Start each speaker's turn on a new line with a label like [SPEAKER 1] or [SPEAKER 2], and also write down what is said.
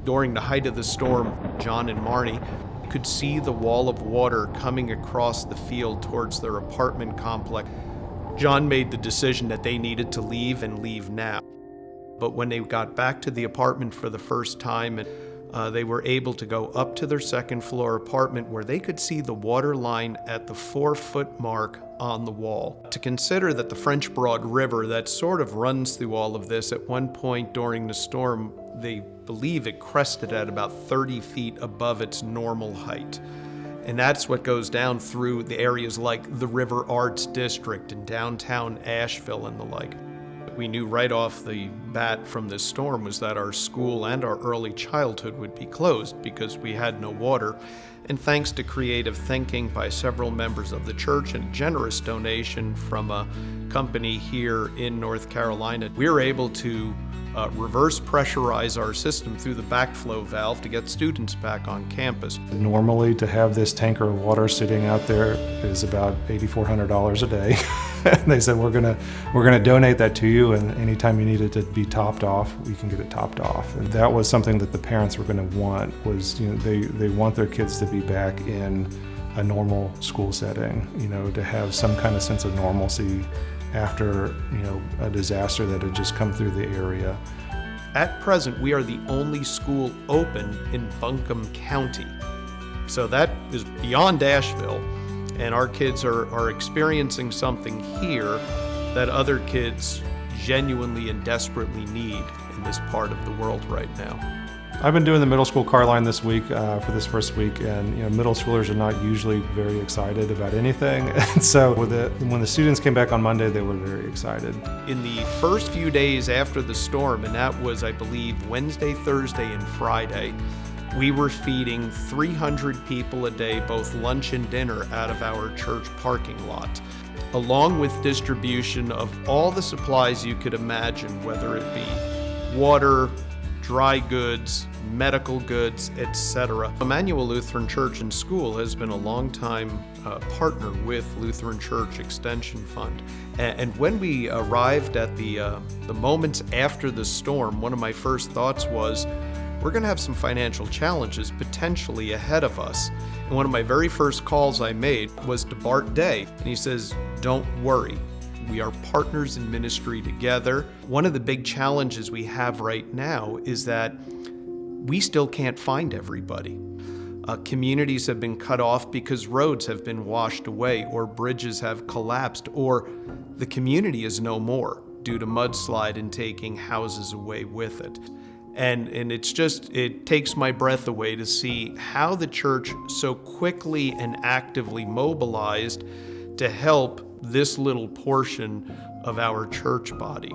[SPEAKER 1] During the height of the storm, John and Marnie could see the wall of water coming across the field towards their apartment complex. John made the decision that they needed to leave and leave now. But when they got back to the apartment for the first time, they were able to go up to their second floor apartment where they could see the water line at the 4-foot mark on the wall. To consider that the French Broad River that sort of runs through all of this, at one point during the storm, they believe it crested at about 30 feet above its normal height. And that's what goes down through the areas like the River Arts District and downtown Asheville and the like. We knew right off the bat from this storm was that our school and our early childhood would be closed because we had no water. And thanks to creative thinking by several members of the church and a generous donation from a company here in North Carolina, we were able to reverse pressurize our system through the backflow valve to get students back on campus.
[SPEAKER 2] Normally, to have this tanker of water sitting out there is about $8,400 a day. And they said, we're gonna donate that to you, and anytime you need it to be topped off, we can get it topped off. And that was something that the parents were gonna want, was, they want their kids to be back in a normal school setting, to have some kind of sense of normalcy after, a disaster that had just come through the area.
[SPEAKER 1] At present, we are the only school open in Buncombe County. So that is beyond Asheville, and our kids are experiencing something here that other kids genuinely and desperately need in this part of the world right now.
[SPEAKER 2] I've been doing the middle school car line this week for this first week, and middle schoolers are not usually very excited about anything. And so when the students came back on Monday, they were very excited.
[SPEAKER 1] In the first few days after the storm, and that was, I believe, Wednesday, Thursday, and Friday, we were feeding 300 people a day, both lunch and dinner, out of our church parking lot, along with distribution of all the supplies you could imagine, whether it be water, dry goods, medical goods, etc. Emmanuel Lutheran Church and School has been a long-time partner with Lutheran Church Extension Fund. And when we arrived at the moments after the storm, one of my first thoughts was, we're going to have some financial challenges potentially ahead of us. And one of my very first calls I made was to Bart Day, and he says, "Don't worry. We are partners in ministry together." One of the big challenges we have right now is that we still can't find everybody. Communities have been cut off because roads have been washed away, or bridges have collapsed, or the community is no more due to mudslide and taking houses away with it. And it takes my breath away to see how the church so quickly and actively mobilized to help this little portion of our church body.